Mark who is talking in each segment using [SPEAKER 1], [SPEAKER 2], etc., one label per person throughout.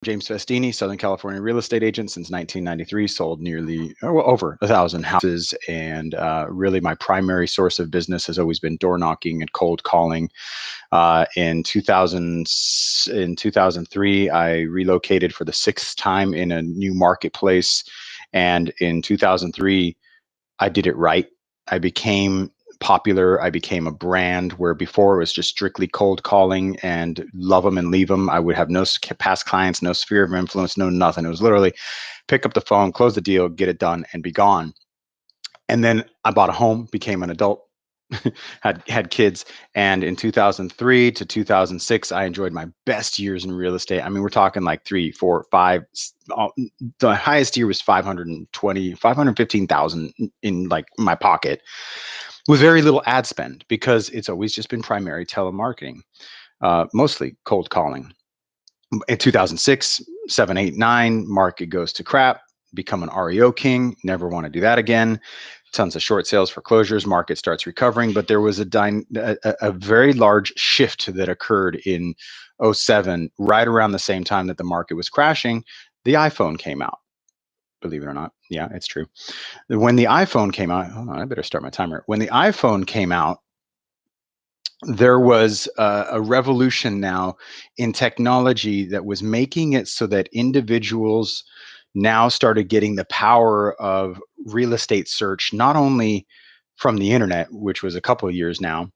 [SPEAKER 1] James Festini, Southern California real estate agent since 1993, sold nearly over 1,000 houses. And really, my primary source of business has always been door knocking and cold calling. In 2003, I relocated for the sixth time in a new marketplace. And in 2003, I did it right. I became popular. I became a brand where before it was just strictly cold calling and love them and leave them. I would have no past clients, no sphere of influence, no nothing. It was literally pick up the phone, close the deal, get it done, and be gone. And then I bought a home, became an adult, had kids, and in 2003 to 2006, I enjoyed my best years in real estate. I mean, we're talking like three, four, five. The highest year was 520, 515,000 in like my pocket with very little ad spend because it's always just been primary telemarketing, mostly cold calling. In 2006, 7, 8, 9, market goes to crap, become an REO king, never want to do that again. Tons of short sales, foreclosures, market starts recovering. But there was a very large shift that occurred in '07, right around the same time that the market was crashing. The iPhone came out, believe it or not. Yeah, it's true. When the iPhone came out, hold on, I better start my timer. When the iPhone came out, there was a revolution now in technology that was making it so that individuals now started getting the power of real estate search, not only from the internet, which was a couple of years now,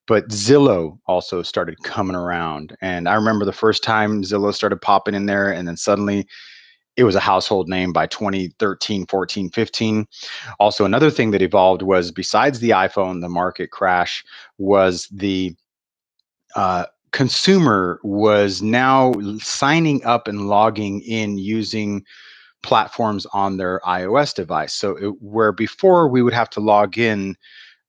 [SPEAKER 1] but Zillow also started coming around. And I remember the first time Zillow started popping in there, and then suddenly it was a household name by 2013, 14, 15. Also, another thing that evolved was besides the iPhone, the market crash was the consumer was now signing up and logging in using platforms on their iOS device. So, where before we would have to log in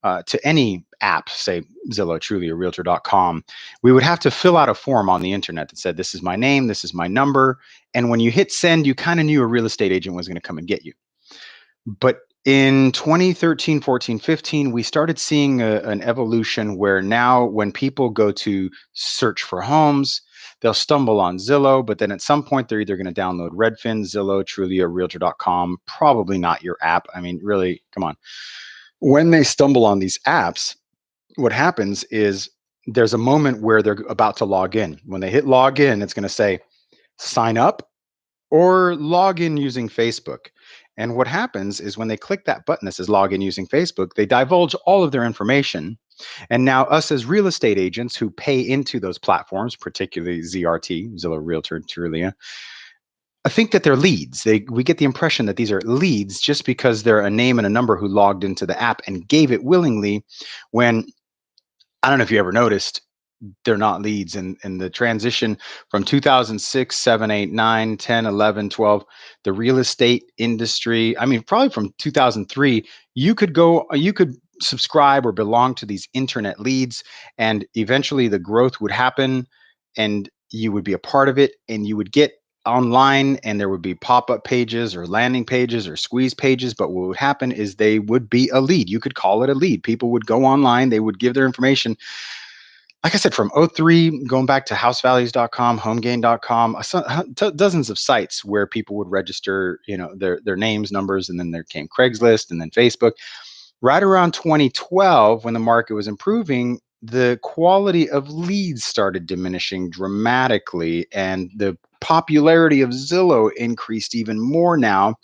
[SPEAKER 1] to any app, say Zillow, Truly, or Realtor.com, we would have to fill out a form on the internet that said, "This is my name, this is my number." And when you hit send, you kind of knew a real estate agent was going to come and get you. But in 2013, 14, 15, we started seeing an evolution where now when people go to search for homes, they'll stumble on Zillow, but then at some point they're either going to download Redfin, Zillow, Trulia, Realtor.com, probably not your app. I mean, really, come on. When they stumble on these apps, what happens is there's a moment where they're about to log in. When they hit log in, it's going to say sign up or log in using Facebook. And what happens is when they click that button that says log in using Facebook, they divulge all of their information. And now, us as real estate agents who pay into those platforms, particularly ZRT, Zillow, Realtor, Trulia, I think that they're leads. We get the impression that these are leads just because they're a name and a number who logged into the app and gave it willingly. When I don't know if you ever noticed, they're not leads. And the transition from 2006, 7, 8, 9, 10, 11, 12, the real estate industry, I mean, probably from 2003, you could subscribe or belong to these internet leads, and eventually the growth would happen and you would be a part of it, and you would get online and there would be pop-up pages or landing pages or squeeze pages. But what would happen is they would be a lead. You could call it a lead. People would go online, they would give their information, like I said, from '03, going back to housevalues.com, homegain.com, dozens of sites where people would register, their names, numbers, and then there came Craigslist and then Facebook. Right around 2012, when the market was improving, the quality of leads started diminishing dramatically, and the popularity of Zillow increased even more now.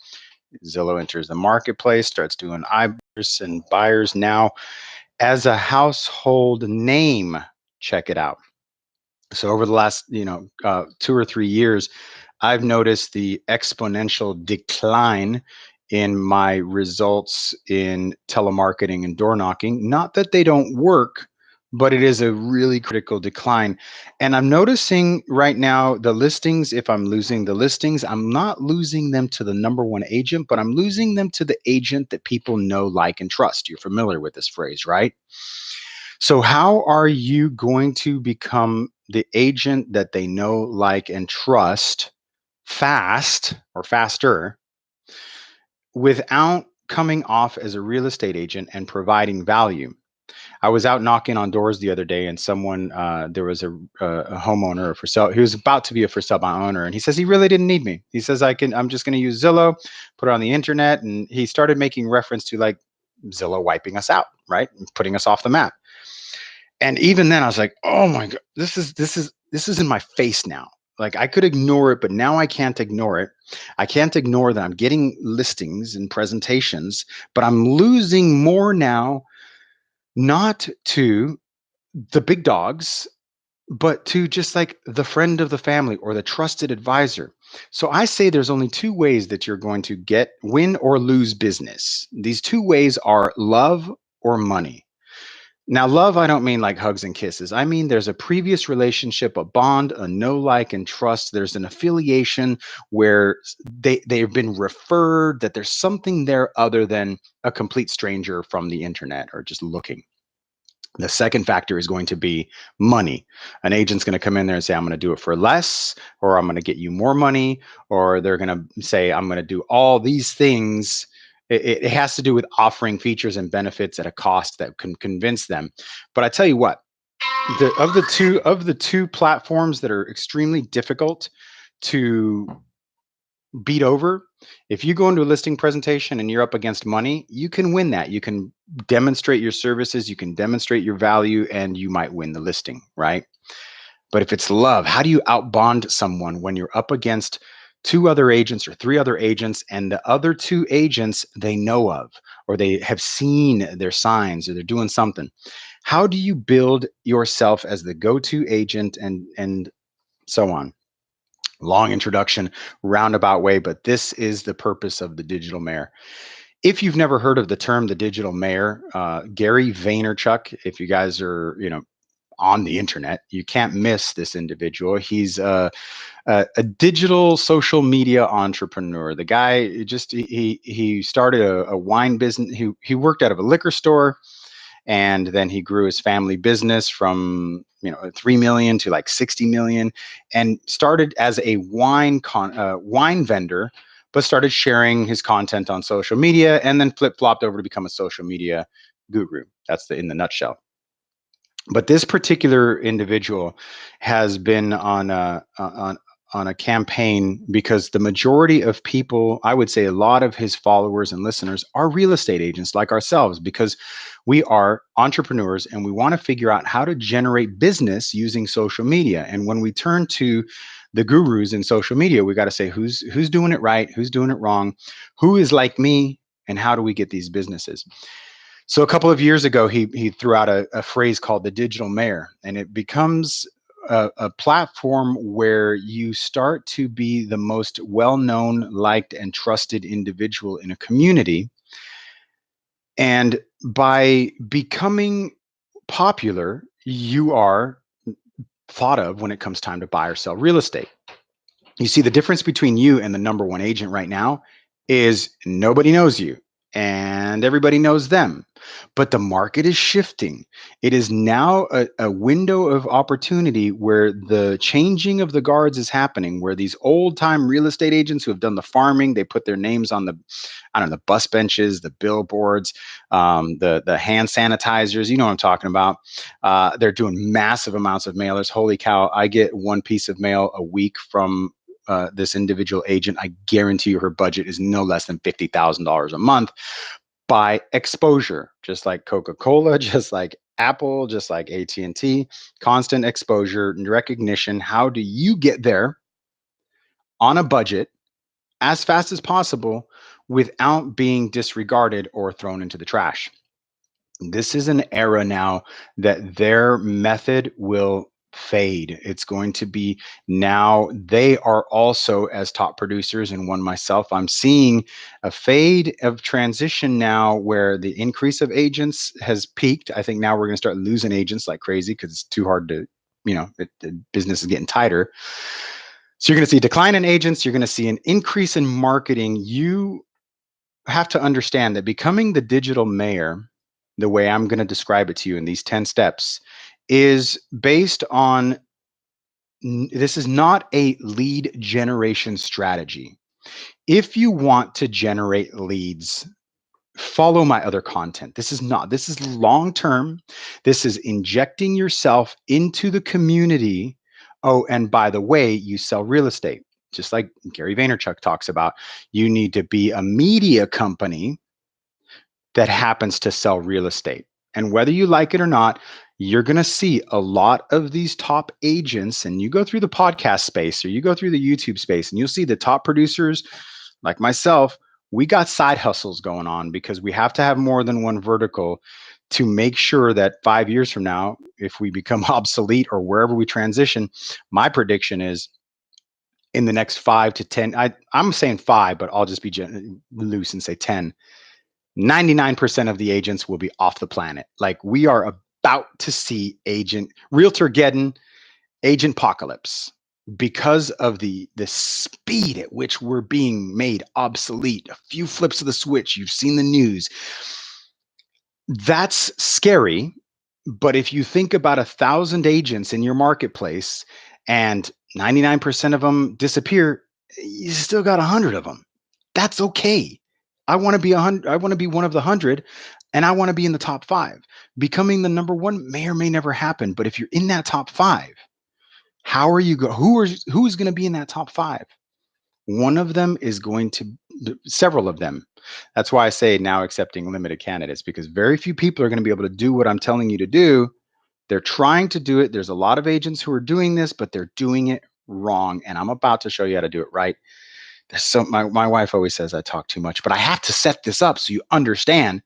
[SPEAKER 1] Zillow enters the marketplace, starts doing iBuyers and buyers now as a household name. Check it out. So over the last, 2 or 3 years, I've noticed the exponential decline in my results in telemarketing and door knocking. Not that they don't work, but it is a really critical decline. And I'm noticing right now the listings, if I'm losing the listings, I'm not losing them to the number one agent, but I'm losing them to the agent that people know, like, and trust. You're familiar with this phrase, right? So, how are you going to become the agent that they know, like, and trust fast or faster without coming off as a real estate agent and providing value? I was out knocking on doors the other day, and someone, there was a homeowner, for sale. He was about to be a for sale by owner, and he says he really didn't need me. He says I'm just going to use Zillow, put it on the internet, and he started making reference to like Zillow wiping us out, right, and putting us off the map. And even then, I was like, oh my god, this is in my face now. Like I could ignore it, but now I can't ignore it. I can't ignore that I'm getting listings and presentations, but I'm losing more now, not to the big dogs, but to just like the friend of the family or the trusted advisor. So I say there's only two ways that you're going to get win or lose business. These two ways are love or money. Now, love, I don't mean like hugs and kisses. I mean there's a previous relationship, a bond, a know, like, and trust. There's an affiliation where they've been referred, that there's something there other than a complete stranger from the internet or just looking. The second factor is going to be money. An agent's going to come in there and say, I'm going to do it for less, or I'm going to get you more money, or they're going to say, I'm going to do all these things. It has to do with offering features and benefits at a cost that can convince them. But I tell you what, of the two platforms that are extremely difficult to beat over, if you go into a listing presentation and you're up against money, you can win that. You can demonstrate your services, you can demonstrate your value, and you might win the listing, right? But if it's love, how do you outbond someone when you're up against two other agents or three other agents, and the other two agents they know of, or they have seen their signs, or they're doing something? How do you build yourself as the go-to agent, and so on? Long introduction, roundabout way, but this is the purpose of the digital mayor. If you've never heard of the term the digital mayor, Gary Vaynerchuk, if you guys are, on the internet, you can't miss this individual. He's a digital social media entrepreneur. The guy just he started a wine business. He worked out of a liquor store, and then he grew his family business from 3 million to like 60 million, and started as a wine vendor, but started sharing his content on social media, and then flip-flopped over to become a social media guru. That's in the nutshell. But this particular individual has been on a campaign because the majority of people, I would say a lot of his followers and listeners, are real estate agents like ourselves, because we are entrepreneurs and we want to figure out how to generate business using social media. And when we turn to the gurus in social media, we got to say who's doing it right, who's doing it wrong, who is like me, and how do we get these businesses. So a couple of years ago, he threw out a phrase called the digital mayor, and it becomes a platform where you start to be the most well-known, liked, and trusted individual in a community. And by becoming popular, you are thought of when it comes time to buy or sell real estate. You see, the difference between you and the number one agent right now is nobody knows you and everybody knows them. But the market is shifting. It is now a window of opportunity where the changing of the guards is happening, where these old time real estate agents who have done the farming, they put their names on the, I don't know, the bus benches, the billboards, the hand sanitizers. You know what I'm talking about. They're doing massive amounts of mailers. Holy cow! I get one piece of mail a week from this individual agent. I guarantee you her budget is no less than $50,000 a month by exposure, just like Coca-Cola, just like Apple, just like AT&T. Constant exposure and recognition. How do you get there on a budget as fast as possible without being disregarded or thrown into the trash? This is an era now that their method will fade. It's going to be, now they are also, as top producers, and one myself, I'm seeing a fade of transition now where the increase of agents has peaked. I think now we're going to start losing agents like crazy because it's too hard to, the business is getting tighter. So you're going to see a decline in agents. You're going to see an increase in marketing. You have to understand that becoming the digital mayor, the way I'm going to describe it to you in these 10 steps, is based on, this is not a lead generation strategy. If you want to generate leads follow my other content. This is long term. This is injecting yourself into the community. Oh, and by the way, you sell real estate. Just like Gary Vaynerchuk talks about, you need to be a media company that happens to sell real estate. And whether you like it or not, you're going to see a lot of these top agents, and you go through the podcast space or you go through the YouTube space, and you'll see the top producers like myself. We got side hustles going on because we have to have more than one vertical to make sure that 5 years from now, if we become obsolete or wherever we transition, my prediction is in the next 5 to 10, I'm saying five, but I'll just be loose and say 10. 99% of the agents will be off the planet. Like we are about to see realtor getting agent apocalypse because of the speed at which we're being made obsolete. A few flips of the switch, you've seen the news. That's scary. But if you think about 1,000 agents in your marketplace and 99% of them disappear, you still got 100 of them. That's okay. I want to be 100. I want to be one of the 100, and I want to be in the top 5. Becoming the number 1 may or may never happen, but if you're in that top 5, how are you who's going to be in that top 5? One of them is going to several of them. That's why I say now accepting limited candidates, because very few people are going to be able to do what I'm telling you to do. They're trying to do it. There's a lot of agents who are doing this, but they're doing it wrong. And I'm about to show you how to do it right. My wife always says I talk too much, but I have to set this up so you understand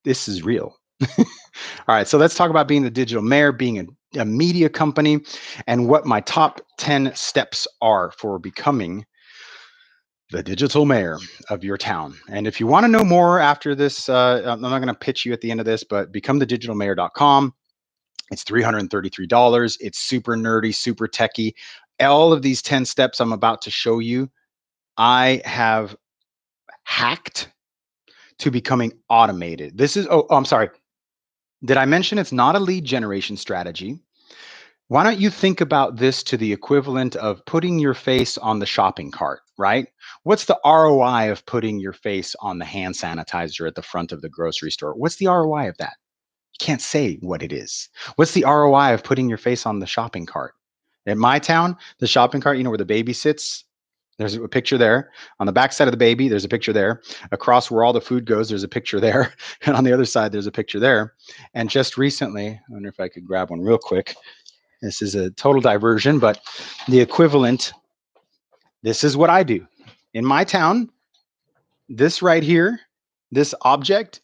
[SPEAKER 1] this is real. All right, so let's talk about being the digital mayor, being a media company, and what my top 10 steps are for becoming the digital mayor of your town. And if you want to know more after this, I'm not going to pitch you at the end of this, but becomethedigitalmayor.com. It's $333. It's super nerdy, super techy. All of these 10 steps I'm about to show you, I have hacked to becoming automated. I'm sorry. Did I mention it's not a lead generation strategy? Why don't you think about this to the equivalent of putting your face on the shopping cart, right? What's the ROI of putting your face on the hand sanitizer at the front of the grocery store? What's the ROI of that? You can't say what it is. What's the ROI of putting your face on the shopping cart? In my town, the shopping cart, where the baby sits, there's a picture there. On the back side of the baby, there's a picture there. Across where all the food goes, there's a picture there. And on the other side, there's a picture there. And just recently, I wonder if I could grab one real quick. This is a total diversion, but the equivalent, this is what I do. In my town, this right here, this object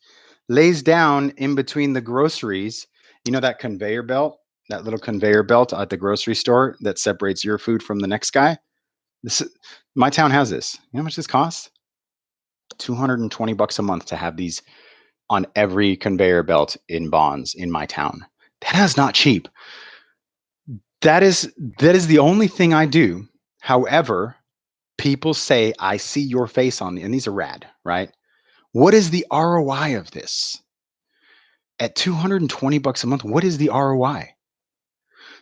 [SPEAKER 1] lays down in between the groceries. You know that conveyor belt, that little conveyor belt at the grocery store that separates your food from the next guy? My town has this. You know how much this costs? $220 a month to have these on every conveyor belt in bonds in my town. That is not cheap. That is the only thing I do. However, people say I see your face on and these are rad, right? What is the ROI of this? At $220 a month, what is the ROI?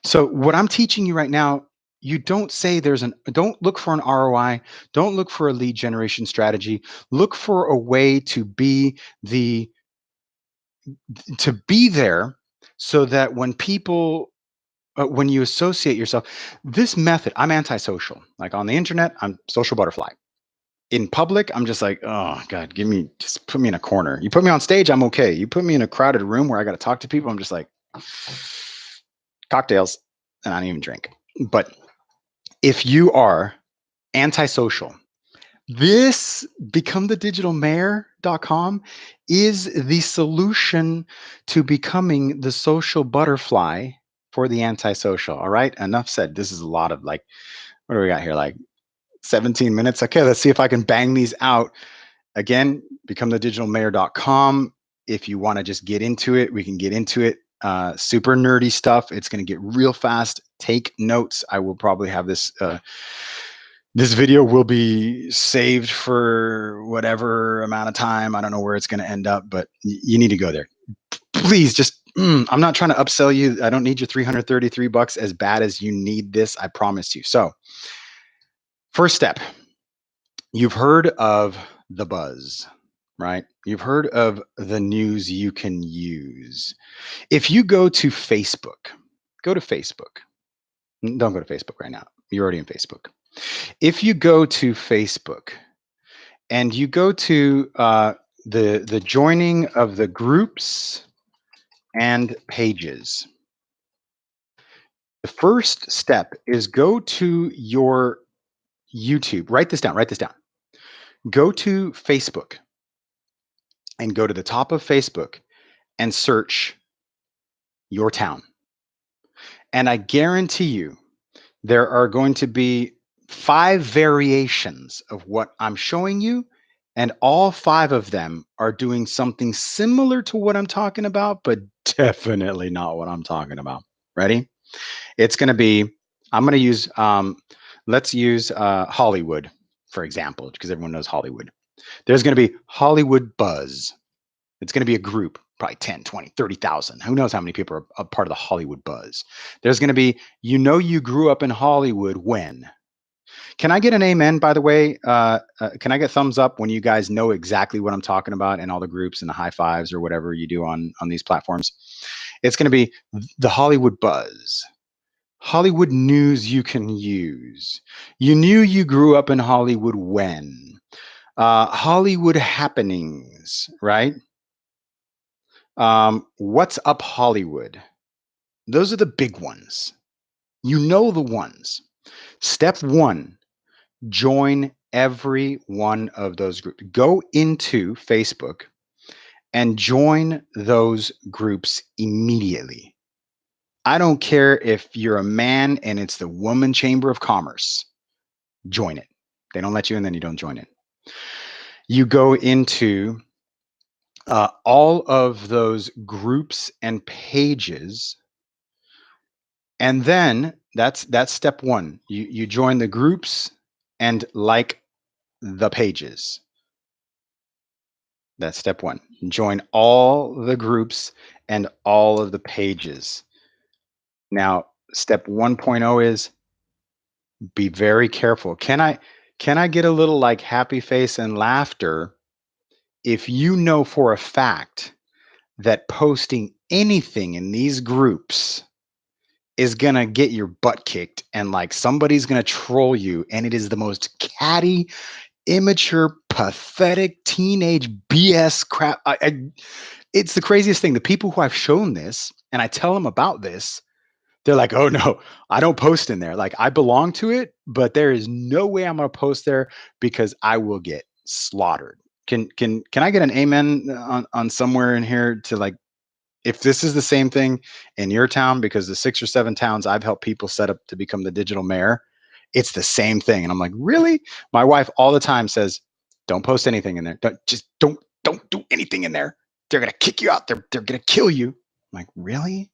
[SPEAKER 1] So what I'm teaching you right now, you don't say don't look for an ROI, don't look for a lead generation strategy, look for a way to be there so that when you associate yourself, this method, I'm antisocial. Like on the internet, I'm social butterfly. In public, I'm just like, oh God, just put me in a corner. You put me on stage, I'm okay. You put me in a crowded room where I got to talk to people, I'm just like, cocktails, and I don't even drink. But if you are antisocial, this becomethedigitalmayor.com is the solution to becoming the social butterfly for the antisocial. All right, enough said. This is a lot of what do we got here? Like 17 minutes. Okay, let's see if I can bang these out. Again, becomethedigitalmayor.com. If you want to just get into it, we can get into it. Super nerdy stuff. It's going to get real fast. Take notes. I will probably have this. This video will be saved for whatever amount of time. I don't know where it's going to end up, but you need to go there. Please just, I'm not trying to upsell you. I don't need your $333 as bad as you need this. I promise you. So first step, you've heard of the buzz. right? You've heard of the news you can use. If you go to Facebook, go to Facebook. Don't go to Facebook right now. You're already in Facebook. If you go to Facebook and you go to the joining of the groups and pages, the first step is go to your YouTube. Write this down. Write this down. Go to Facebook and go to the top of Facebook and search your town. And I guarantee you, there are going to be 5 variations of what I'm showing you. And all 5 of them are doing something similar to what I'm talking about, but definitely not what I'm talking about. Ready? It's going to be, I'm going to use, let's use Hollywood, for example, because everyone knows Hollywood. There's going to be Hollywood Buzz. It's going to be a group, probably 10, 20, 30,000. Who knows how many people are a part of the Hollywood Buzz? There's going to be, you grew up in Hollywood when? Can I get an amen, by the way? Can I get thumbs up when you guys know exactly what I'm talking about and all the groups and the high fives or whatever you do on these platforms? It's going to be the Hollywood Buzz. Hollywood news you can use. You knew you grew up in Hollywood when? Hollywood happenings, right? What's up Hollywood? Those are the big ones. You know the ones. Step one, join every one of those groups. Go into Facebook and join those groups immediately. I don't care if you're a man and it's the Woman Chamber of Commerce. Join it. They don't let you in, then you don't join it. You go into all of those groups and pages, and then that's step one. You join the groups and like the pages. That's step one. Join all the groups and all of the pages. Now, step 1.0 is be very careful. Can I get a little like happy face and laughter if you know for a fact that posting anything in these groups is gonna get your butt kicked and like somebody's gonna troll you and it is the most catty, immature, pathetic teenage BS crap. It's the craziest thing. The people who I've shown this and I tell them about this, they're like, "Oh no, I don't post in there. Like I belong to it, but there is no way I'm gonna post there because I will get slaughtered." Can I get an amen on somewhere in here to like if this is the same thing in your town, because the 6 or 7 towns I've helped people set up to become the digital mayor, it's the same thing. And I'm like, really? My wife all the time says, don't post anything in there. Don't do anything in there. They're gonna kick you out. They're gonna kill you. I'm like, really?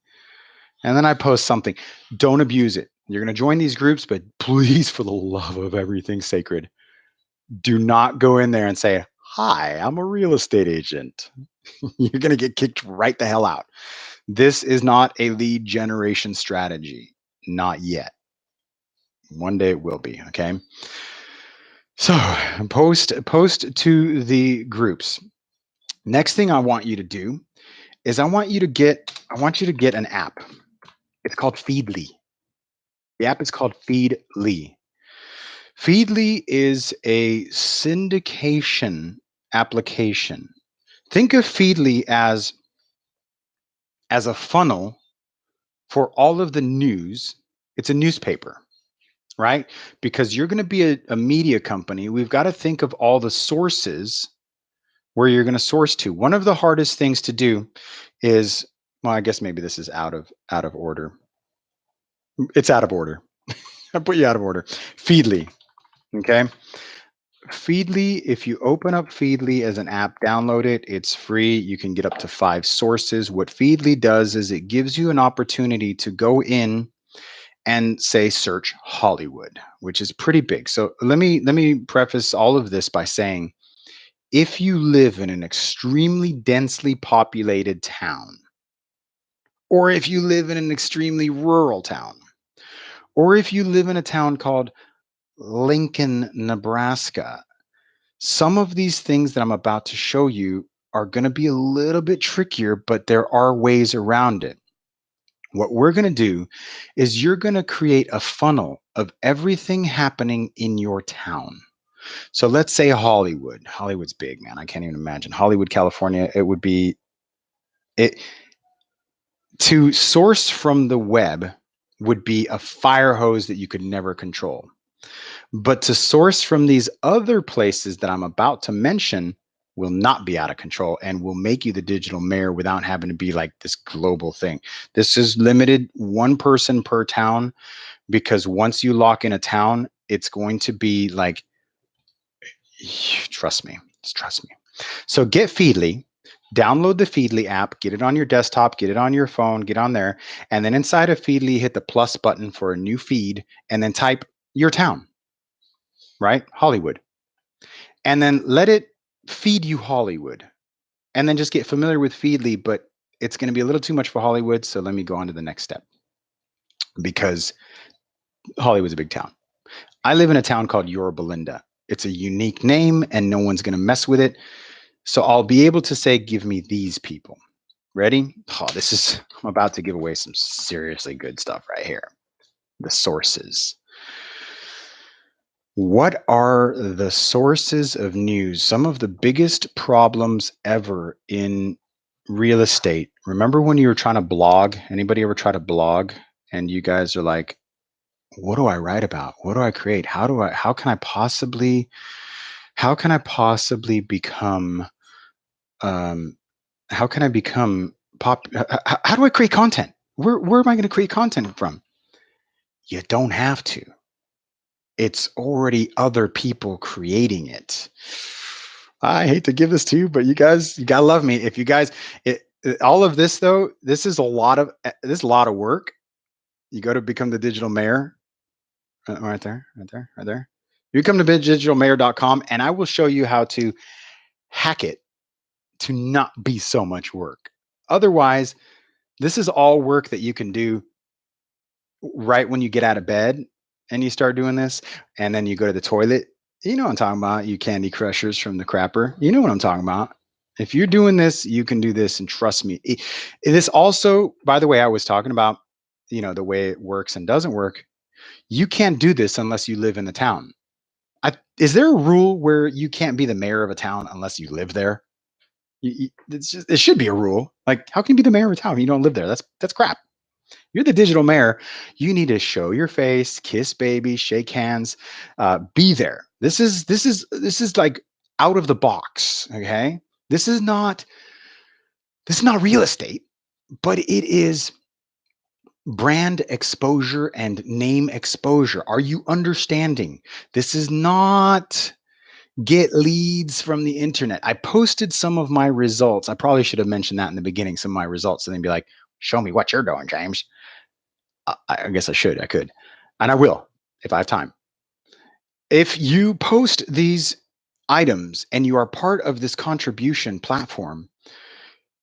[SPEAKER 1] And then I post something. Don't abuse it. You're gonna join these groups, but please, for the love of everything sacred, do not go in there and say, hi, I'm a real estate agent. You're gonna get kicked right the hell out. This is not a lead generation strategy. Not yet. One day it will be. Okay. So post to the groups. Next thing I want you to do is I want you to get an app. It's called Feedly. The app is called Feedly. Feedly is a syndication application. Think of Feedly as a funnel for all of the news. It's a newspaper, right? Because you're going to be a media company. We've got to think of all the sources where you're going to source to. One of the hardest things to do is, well, I guess maybe this is out of order. It's out of order. I put you out of order. Feedly. Okay. Feedly, if you open up Feedly as an app, download it, it's free. You can get up to 5 sources. What Feedly does is it gives you an opportunity to go in and say search Hollywood, which is pretty big. So let me preface all of this by saying if you live in an extremely densely populated town, or if you live in an extremely rural town, or if you live in a town called Lincoln, Nebraska, Some of these things that I'm about to show you are going to be a little bit trickier, but there are ways around it. What we're going to do is you're going to create a funnel of everything happening in your town. So let's say Hollywood. Hollywood's big, man. I can't even imagine. Hollywood, California, it would be it to source from the web would be a fire hose that you could never control. But to source from these other places that I'm about to mention will not be out of control and will make you the digital mayor without having to be like this global thing. This is limited one person per town, because once you lock in a town, it's going to be like, trust me, just trust me. So get Feedly, download the Feedly app, get it on your desktop, get it on your phone, get on there. And then inside of Feedly, hit the plus button for a new feed and then type your town, right? Hollywood. And then let it feed you Hollywood. And then just get familiar with Feedly, but it's going to be a little too much for Hollywood. So let me go on to the next step, because Hollywood's a big town. I live in a town called Yorba Linda. It's a unique name and no one's going to mess with it. So I'll be able to say, give me these people. Ready? Oh, I'm about to give away some seriously good stuff right here. The sources. What are the sources of news? Some of the biggest problems ever in real estate. Remember when you were trying to blog? Anybody ever try to blog and you guys are like, what do I write about? What do I create? How can I possibly become, how can I become how do I create content? Where am I going to create content from? You don't have to. It's already other people creating it. I hate to give this to you, but you guys, you gotta love me. If you guys, all of this though, this is a lot of work. You go to become the digital mayor, right there, right there, right there. You come to digitalmayor.com and I will show you how to hack it to not be so much work. Otherwise, this is all work that you can do right when you get out of bed and you start doing this, and then you go to the toilet. You know what I'm talking about, you candy crushers from the crapper. You know what I'm talking about. If you're doing this, you can do this, and trust me. This also, by the way, I was talking about, the way it works and doesn't work. You can't do this unless you live in the town. Is there a rule where you can't be the mayor of a town unless you live there? It should be a rule. Like, how can you be the mayor of a town when you don't live there? That's crap. You're the digital mayor. You need to show your face, kiss baby, shake hands, be there. This is like out of the box. Okay, this is not real estate, but it is brand exposure and name exposure. Are you understanding? This is not get leads from the internet. I posted some of my results. I probably should have mentioned that in the beginning, some of my results, and then be like, show me what you're doing, James. I guess I could, and I will if I have time. If you post these items and you are part of this contribution platform,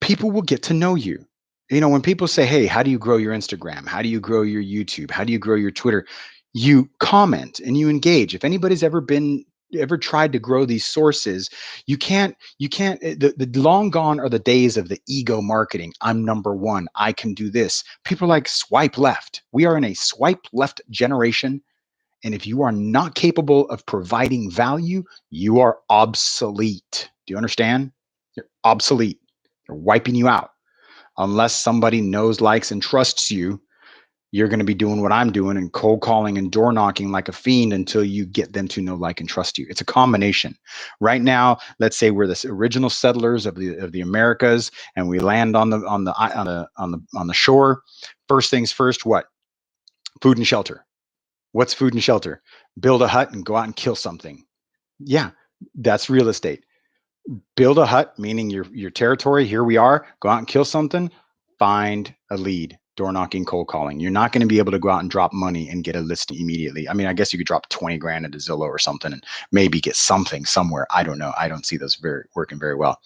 [SPEAKER 1] people will get to know you. When people say, hey, how do you grow your Instagram? How do you grow your YouTube? How do you grow your Twitter? You comment and you engage. If anybody's ever tried to grow these sources, you can't the long gone are the days of the ego marketing. I'm number one, I can do this. People are like, swipe left. We are in a swipe left generation, and if you are not capable of providing value, you are obsolete. Do you understand? You're obsolete. They're wiping you out. Unless somebody knows, likes, and trusts you, you're going to be doing what I'm doing and cold calling and door knocking like a fiend until you get them to know, like, and trust you. It's a combination. Right now, let's say we're the original settlers of the Americas, and we land on the shore. First things first, what? Food and shelter. What's food and shelter? Build a hut and go out and kill something. Yeah, that's real estate. Build a hut, meaning your territory. Here we are. Go out and kill something. Find a lead. Door knocking, cold calling. You're not going to be able to go out and drop money and get a listing immediately. I mean, I guess you could drop 20 grand into Zillow or something and maybe get something somewhere. I don't know. I don't see those working very well.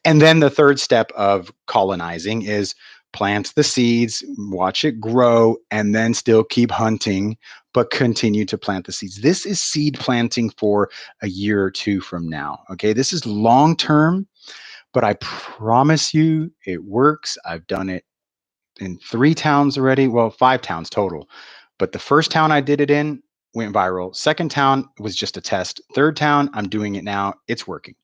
[SPEAKER 1] And then the third step of colonizing is Plant the seeds, watch it grow, and then still keep hunting, but continue to plant the seeds. This is seed planting for a year or two from now. Okay. This is long term, but I promise you it works. I've done it in 3 towns already. Well, 5 towns total. But the first town I did it in went viral. Second town was just a test. Third town, I'm doing it now. It's working.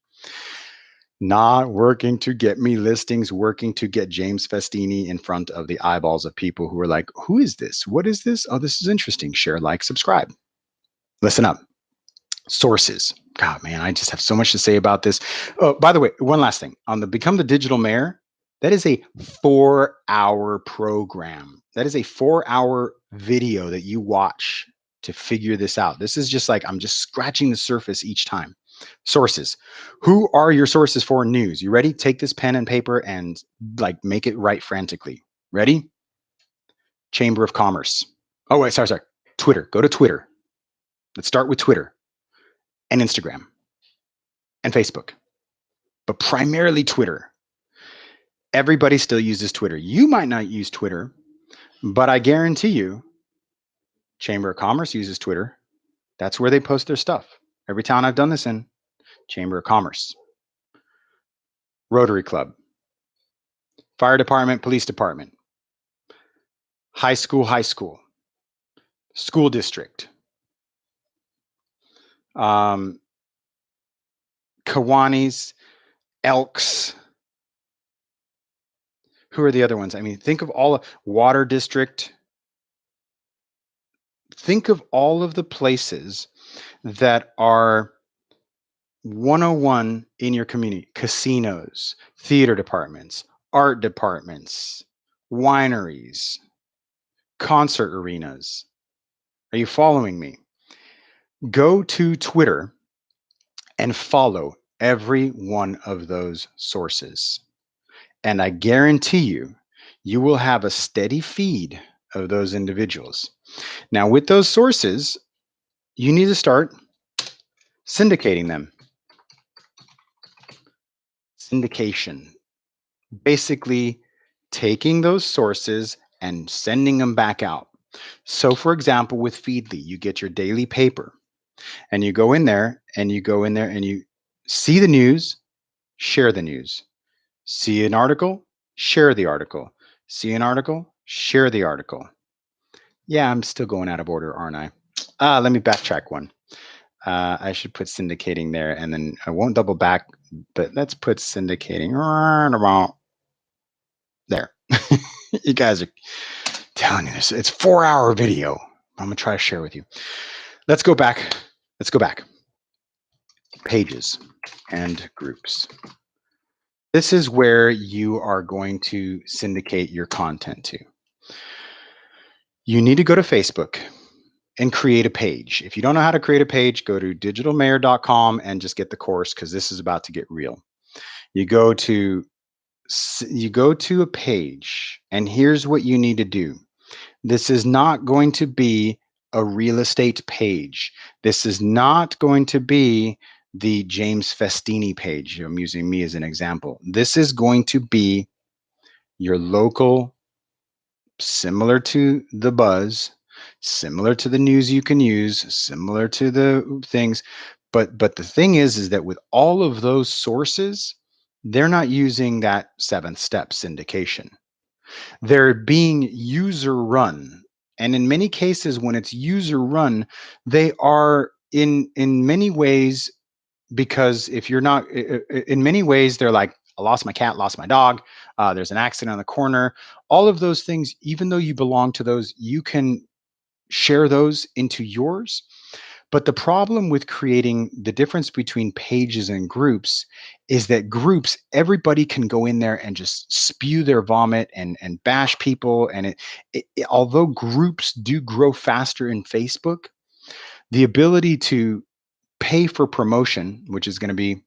[SPEAKER 1] Not working to get me listings, working to get James Festini in front of the eyeballs of people who are like, who is this? What is this? Oh, this is interesting. Share, like, subscribe. Listen up. Sources. God, man, I just have so much to say about this. Oh, by the way, one last thing on the Become the Digital Mayor. That is a 4-hour program. That is a 4-hour video that you watch to figure this out. This is just like I'm just scratching the surface each time. Sources. Who are your sources for news? You ready? Take this pen and paper and like make it write frantically. Ready? Chamber of Commerce. Oh, wait, sorry. Twitter. Go to Twitter. Let's start with Twitter and Instagram and Facebook, but primarily Twitter. Everybody still uses Twitter. You might not use Twitter, but I guarantee you, Chamber of Commerce uses Twitter. That's where they post their stuff. Every town I've done this in, Chamber of Commerce, Rotary Club, Fire Department, Police Department, high school, school district, Kiwanis, Elks. Who are the other ones? I mean, think of all water district. Think of all of the places that are 101 in your community: casinos, theater departments, art departments, wineries, concert arenas. Are you following me? Go to Twitter and follow every one of those sources. And I guarantee you, you will have a steady feed of those individuals. Now, with those sources, you need to start syndicating them. Syndication. Basically, taking those sources and sending them back out. So, for example, with Feedly, you get your daily paper and you go in there and you see the news, share the news. See an article, share the article. See an article, share the article. Yeah, I'm still going out of order, aren't I? Let me backtrack one. I should put syndicating there, and then I won't double back, but let's put syndicating there. You guys are telling you this. It's 4-hour video. I'm gonna try to share with you. Let's go back. Let's go back. Pages and groups. This is where you are going to syndicate your content to. You need to go to Facebook and create a page. If you don't know how to create a page, go to digitalmayor.com and just get the course, because this is about to get real. You go to a page, and here's what you need to do. This is not going to be a real estate page. This is not going to be the James Festini page. I'm using me as an example. This is going to be your local, similar to the buzz, similar to the news you can use, similar to the things. But the thing is that with all of those sources, they're not using that 7th step syndication. They're being user run. And in many cases, when it's user run, they are in many ways, because if you're not, in many ways, they're like, I lost my cat, lost my dog, there's an accident on the corner. All of those things, even though you belong to those, you can share those into yours. But the problem with creating, the difference between pages and groups, is that groups, everybody can go in there and just spew their vomit and bash people. And although groups do grow faster in Facebook, the ability to pay for promotion, which is going to be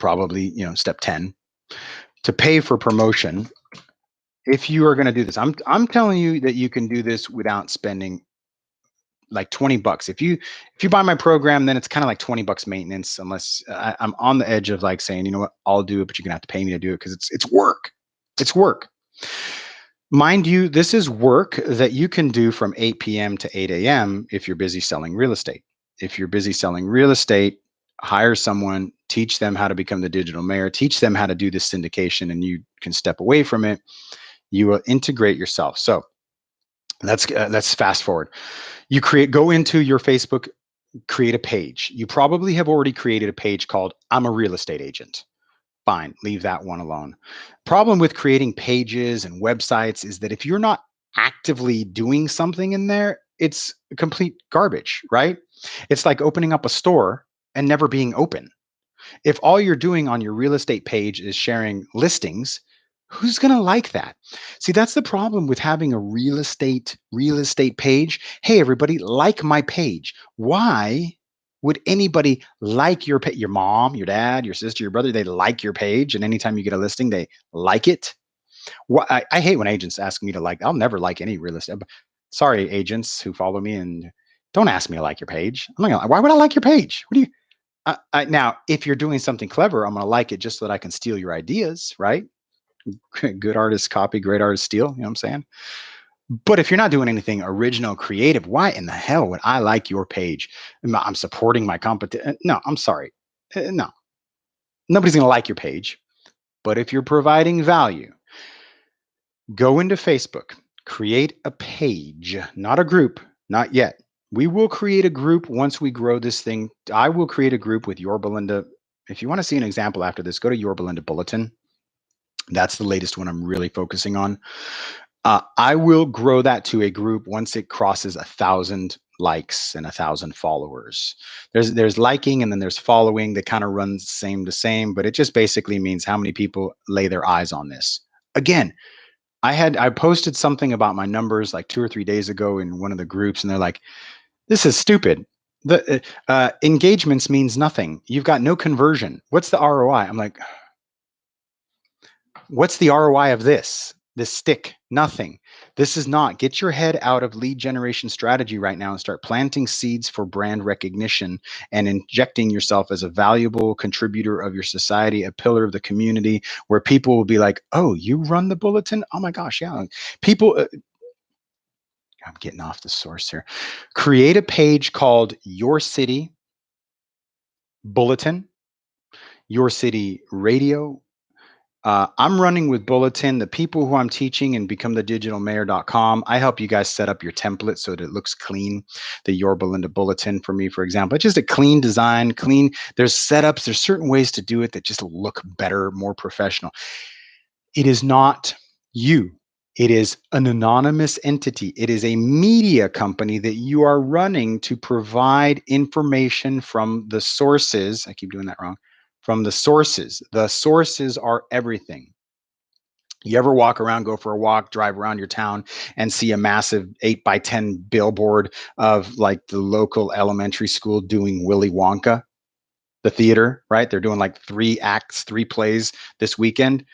[SPEAKER 1] probably, step 10, to pay for promotion. If you are going to do this, I'm telling you that you can do this without spending like $20. If you buy my program, then it's kind of like $20 maintenance, unless I'm on the edge of like saying, you know what, I'll do it, but you're gonna have to pay me to do it, because it's work. It's work. Mind you, this is work that you can do from 8 p.m. to 8 a.m. if you're busy selling real estate. If you're busy selling real estate, hire someone, teach them how to become the digital mayor, teach them how to do this syndication, and you can step away from it. You will integrate yourself. So let's fast forward. Go into your Facebook, create a page. You probably have already created a page called I'm a real estate agent. Fine, leave that one alone. Problem with creating pages and websites is that if you're not actively doing something in there, it's complete garbage, right? It's like opening up a store and never being open. If all you're doing on your real estate page is sharing listings, who's going to like that? See, that's the problem with having a real estate page. Hey everybody, like my page. Why would anybody like your page? Your mom, your dad, your sister, your brother, they like your page, and anytime you get a listing, they like it. I hate when agents ask me to like. I'll never like any real estate. Sorry, agents who follow me, and don't ask me to like your page. I'm not gonna. Why would I like your page? What do you? Now, if you're doing something clever, I'm going to like it just so that I can steal your ideas, right? Good artists copy, great artists steal. You know what I'm saying? But if you're not doing anything original, creative, why in the hell would I like your page? I'm supporting my competition. No, I'm sorry. No, nobody's going to like your page. But if you're providing value, go into Facebook, create a page, not a group, not yet. We will create a group once we grow this thing. I will create a group with Your Belinda. If you want to see an example after this, go to Your Belinda Bulletin. That's the latest one I'm really focusing on. I will grow that to a group once it crosses 1,000 likes and 1,000 followers. There's liking and then there's following that kind of runs same to same, but it just basically means how many people lay their eyes on this. Again, I posted something about my numbers like 2 or 3 days ago in one of the groups, and they're like, "This is stupid. The engagements means nothing. You've got no conversion. What's the ROI?" I'm like, "What's the ROI of this? This stick? Nothing. This is not. Get your head out of lead generation strategy right now and start planting seeds for brand recognition and injecting yourself as a valuable contributor of your society, a pillar of the community, where people will be like, oh, you run the bulletin? Oh my gosh, yeah." People, I'm getting off the source here. Create a page called Your City Bulletin, Your City Radio. I'm running with Bulletin. The people who I'm teaching and becomethedigitalmayor.com, I help you guys set up your template so that it looks clean. The Your Belinda Bulletin for me, for example, it's just a clean design, clean. There's setups. There's certain ways to do it that just look better, more professional. It is not you. It is an anonymous entity. It is a media company that you are running to provide information from the sources. I keep doing that wrong. From the sources. The sources are everything. You ever walk around, go for a walk, drive around your town and see a massive 8 by 10 billboard of like the local elementary school doing Willy Wonka, the theater, right? They're doing like 3 acts, 3 plays this weekend.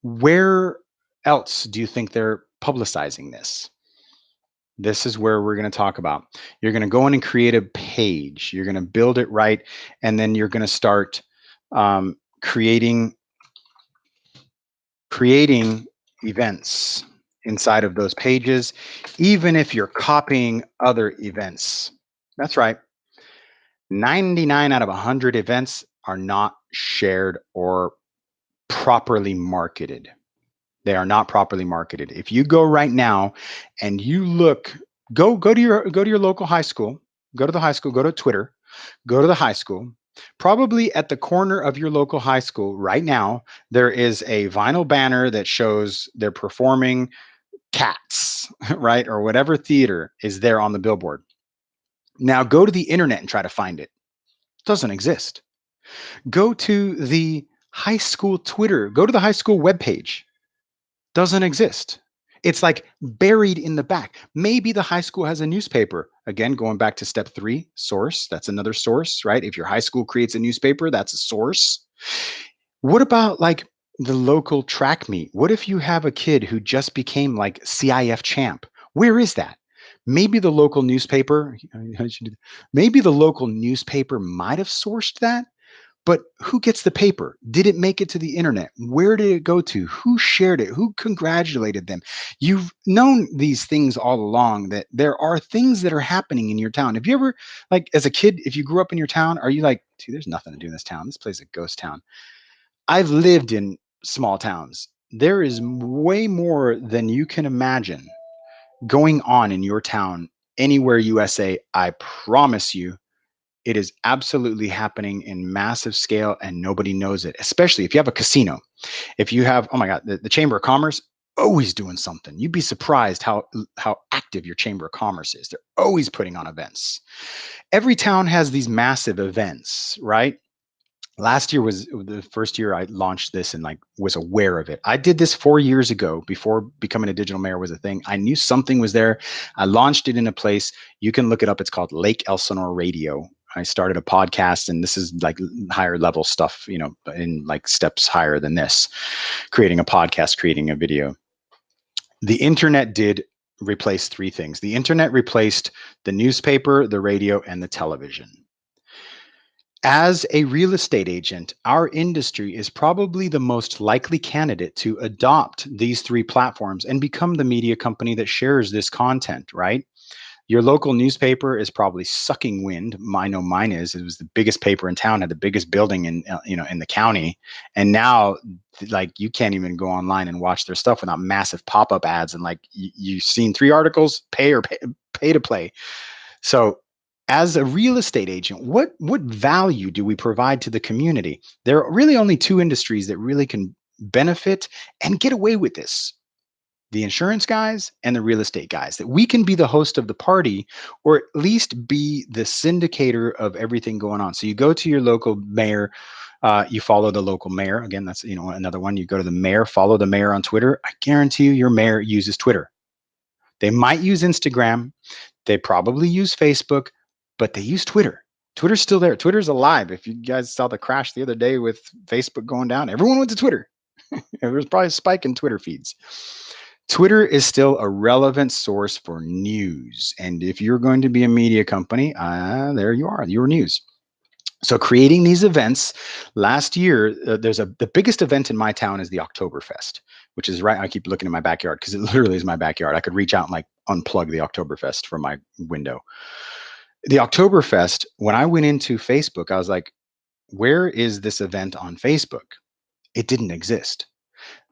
[SPEAKER 1] Where else do you think they're publicizing this? This is where we're going to talk about. You're going to go in and create a page. You're going to build it right, and then you're going to start creating events inside of those pages, even if you're copying other events. That's right. 99 out of 100 events are not shared or properly marketed. They are not properly marketed. If you go right now and you look, go to your local high school, go to the high school, go to Twitter, go to the high school. Probably at the corner of your local high school right now, there is a vinyl banner that shows they're performing Cats, right? Or whatever theater is there on the billboard. Now go to the internet and try to find it. It doesn't exist. Go to the high school Twitter, go to the high school webpage. Doesn't exist. It's like buried in the back. Maybe the high school has a newspaper. Again, going back to step 3, source. That's another source, right? If your high school creates a newspaper, that's a source. What about like the local track meet? What if you have a kid who just became like CIF champ? Where is that? Maybe the local newspaper, maybe the local newspaper might have sourced that, But who gets the paper? Did it make it to the internet? Where did it go to? Who shared it? Who congratulated them? You've known these things all along, that there are things that are happening in your town. Have you ever, like as a kid, if you grew up in your town, are you like, dude, there's nothing to do in this town. This place is a ghost town. I've lived in small towns. There is way more than you can imagine going on in your town anywhere USA. I promise you, it is absolutely happening in massive scale and nobody knows it, especially if you have a casino. If you have, oh my God, the Chamber of Commerce, always doing something. You'd be surprised how active your Chamber of Commerce is. They're always putting on events. Every town has these massive events, right? Last year was the first year I launched this and like was aware of it. I did this 4 years ago before becoming a digital mayor was a thing. I knew something was there. I launched it in a place. You can look it up. It's called Lake Elsinore Radio. I started a podcast, and this is like higher level stuff, in like steps higher than this, creating a podcast, creating a video. The internet did replace three things. The internet replaced the newspaper, the radio, and the television. As a real estate agent, our industry is probably the most likely candidate to adopt these three platforms and become the media company that shares this content, right? Your local newspaper is probably sucking wind. I know mine is. It was the biggest paper in town, had the biggest building in the county, and now like you can't even go online and watch their stuff without massive pop-up ads and like you've seen 3 articles, pay to play. So as a real estate agent, what value do we provide to the community? There are really only two industries that really can benefit and get away with this: the insurance guys and the real estate guys. That we can be the host of the party, or at least be the syndicator of everything going on. So you go to your local mayor, you follow the local mayor. Again, that's another one. You go to the mayor, follow the mayor on Twitter. I guarantee you, your mayor uses Twitter. They might use Instagram. They probably use Facebook, but they use Twitter. Twitter's still there. Twitter's alive. If you guys saw the crash the other day with Facebook going down, everyone went to Twitter. There was probably a spike in Twitter feeds. Twitter is still a relevant source for news. And if you're going to be a media company, there you are, your news. So creating these events last year, the biggest event in my town is the Oktoberfest, which is right. I keep looking in my backyard because it literally is my backyard. I could reach out and like unplug the Oktoberfest from my window. The Oktoberfest, when I went into Facebook, I was like, where is this event on Facebook? It didn't exist.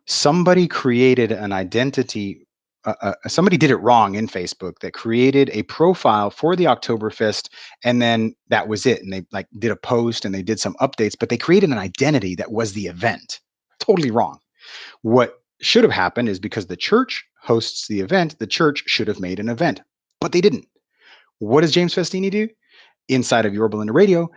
[SPEAKER 1] Somebody created an identity. Somebody did it wrong in Facebook that created a profile for the Oktoberfest, and then that was it. And they like did a post and they did some updates, but they created an identity that was the event. Totally wrong. What should have happened is, because the church hosts the event, the church should have made an event, but they didn't. What does James Festini do? Inside of Your Belinda Radio,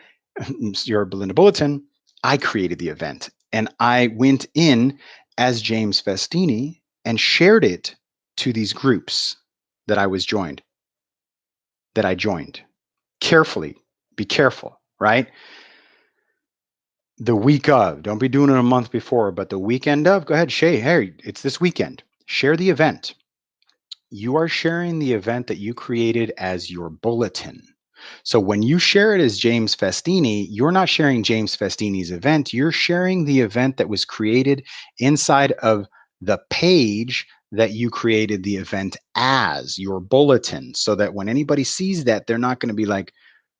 [SPEAKER 1] Your Belinda Bulletin, I created the event, and I went in as James Festini and shared it to these groups that I joined. Carefully, be careful, right? The week of, don't be doing it a month before, but the weekend of, go ahead, share. Hey, it's this weekend. Share the event. You are sharing the event that you created as your bulletin. So when you share it as James Festini, you're not sharing James Festini's event. You're sharing the event that was created inside of the page that you created the event as your bulletin, so that when anybody sees that, they're not going to be like,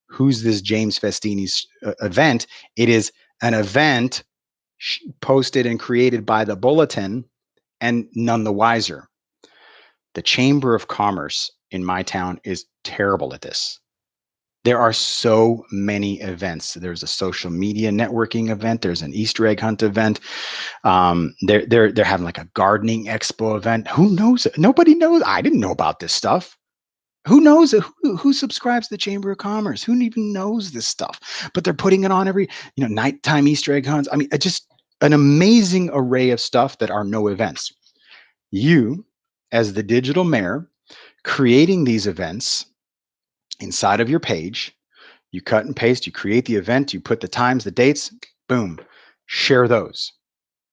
[SPEAKER 1] who's this James Festini's event? It is an event posted and created by the bulletin, and none the wiser. The Chamber of Commerce in my town is terrible at this. There are so many events. There's a social media networking event. There's an Easter egg hunt event. They're having like a gardening expo event. Who knows? Nobody knows. I didn't know about this stuff. Who knows? Who subscribes to the Chamber of Commerce? Who even knows this stuff? But they're putting it on every nighttime Easter egg hunts. I mean, just an amazing array of stuff that are no events. You, as the digital mayor, creating these events inside of your page, you cut and paste, you create the event, you put the times, the dates, boom, share those.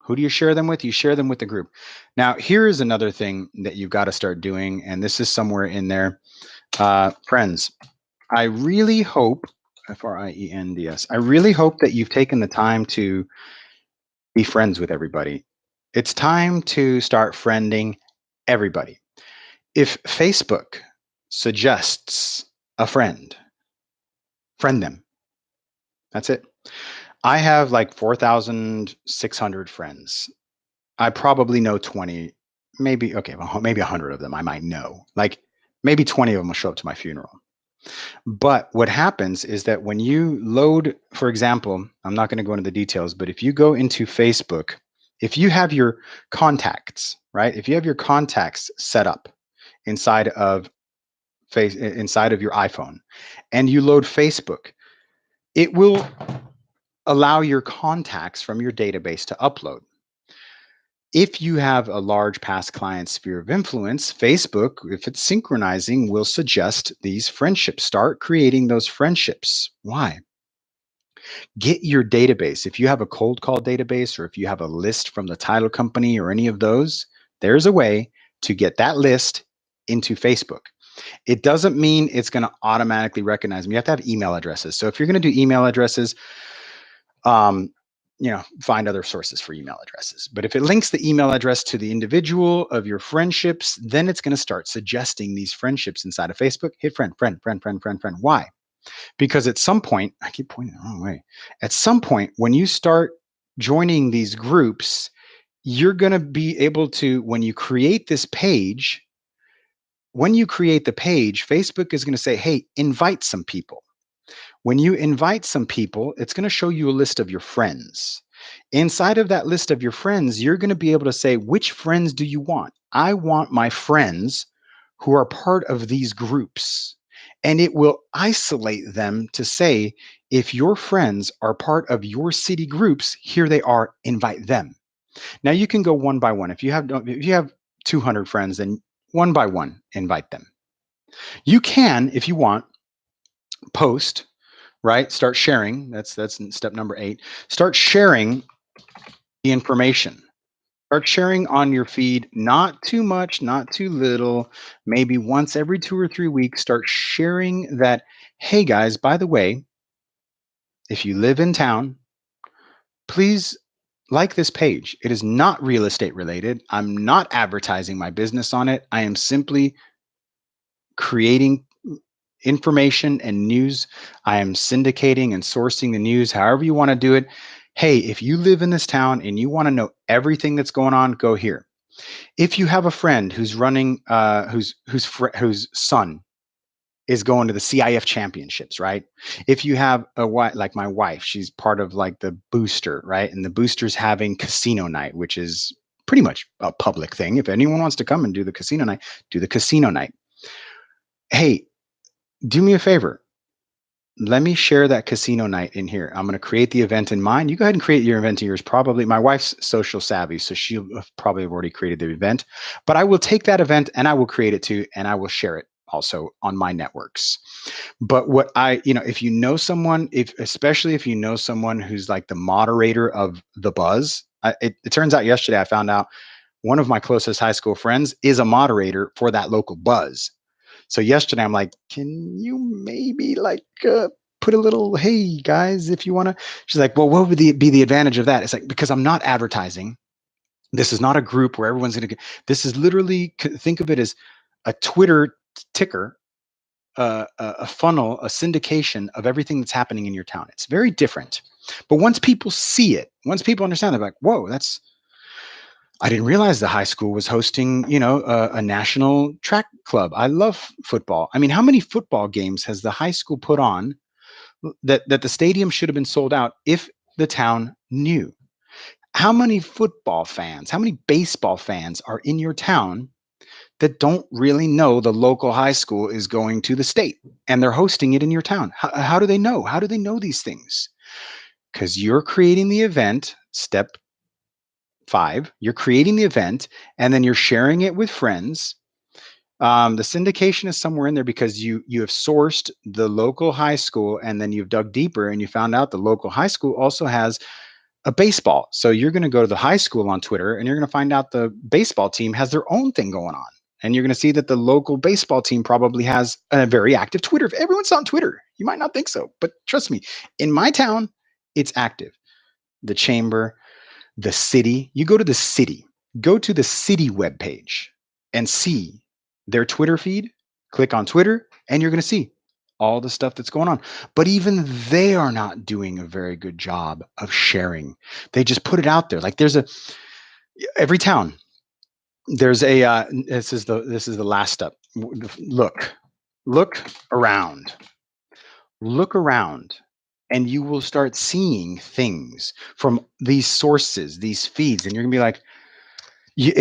[SPEAKER 1] Who do you share them with? You share them with the group. Now, here is another thing that you've got to start doing, and this is somewhere in there. Friends, I really hope Friends. I really hope that you've taken the time to be friends with everybody. It's time to start friending everybody. If Facebook suggests a friend, friend them. That's it. I have like 4,600 friends. I probably know 20, maybe, okay, well, maybe 100 of them I might know. Like maybe 20 of them will show up to my funeral. But what happens is that when you load, for example, I'm not going to go into the details, but if you go into Facebook, if you have your contacts, right? If you have your contacts set up inside of inside of your iPhone and you load Facebook, it will allow your contacts from your database to upload. If you have a large past client sphere of influence, Facebook, if it's synchronizing, will suggest these friendships. Start creating those friendships. Why? Get your database. If you have a cold call database or if you have a list from the title company or any of those, there's a way to get that list into Facebook. It doesn't mean it's going to automatically recognize them. You have to have email addresses. So if you're going to do email addresses, um, find other sources for email addresses. But if it links the email address to the individual of your friendships, then it's going to start suggesting these friendships inside of Facebook. Hit friend, friend, friend, friend, friend, friend. Why? Because at some point, I keep pointing the wrong way. At some point, when you start joining these groups, you're going to be able to, when you create this page, when you create the page, Facebook is going to say, hey, invite some people. When you invite some people, it's going to show you a list of your friends. Inside of that list of your friends, you're going to be able to say, which friends do you want? I want my friends who are part of these groups. And it will isolate them to say, if your friends are part of your city groups, here they are, invite them. Now you can go one by one. If you have 200 friends, then one by one, invite them. You can, if you want, post, right? Start sharing. That's step number 8. Start sharing the information. Start sharing on your feed, not too much, not too little, maybe once every 2 or 3 weeks. Start sharing that, hey guys, by the way, if you live in town, please like this page. It is not real estate related. I'm not advertising my business on it. I am simply creating information and news. I am syndicating and sourcing the news, however you want to do it. Hey, if you live in this town and you want to know everything that's going on, go here. If you have a friend who's running, whose son is going to the CIF championships, right? If you have a wife, like my wife, she's part of like the booster, right? And the booster's having casino night, which is pretty much a public thing. If anyone wants to come and do the casino night, do the casino night. Hey, do me a favor. Let me share that casino night in here. I'm going to create the event in mine. You go ahead and create your event in yours. Probably my wife's social savvy, so she'll probably have already created the event. But I will take that event and I will create it too, and I will share it also on my networks. But what if you know someone, especially if you know someone who's like the moderator of the buzz, it turns out yesterday I found out one of my closest high school friends is a moderator for that local buzz. So yesterday I'm like, can you maybe like put a little, hey guys, if you want to. She's like, well, what would be the advantage of that? It's like, because I'm not advertising. This is not a group where everyone's going to. This is literally, think of it as a Twitter ticker, a funnel, a syndication of everything that's happening in your town. It's very different. But once people see it, once people understand, they're like, whoa, I didn't realize the high school was hosting, a national track club. I love football. I mean, how many football games has the high school put on that the stadium should have been sold out if the town knew? How many football fans, how many baseball fans are in your town that don't really know the local high school is going to the state and they're hosting it in your town? How do they know? How do they know these things? Because you're creating the event, step 5, you're creating the event and then you're sharing it with friends. The syndication is somewhere in there because you have sourced the local high school and then you've dug deeper and you found out the local high school also has a baseball. So you're going to go to the high school on Twitter and you're going to find out the baseball team has their own thing going on. And you're going to see that the local baseball team probably has a very active Twitter. If everyone's on Twitter, you might not think so, but trust me, in my town, it's active. The chamber, the city, you go to the city webpage and see their Twitter feed, click on Twitter, and you're going to see all the stuff that's going on. But even they are not doing a very good job of sharing. They just put it out there. Like every town, there's a, this is the last step. Look around, look around, and you will start seeing things from these sources, these feeds, and you're gonna be like,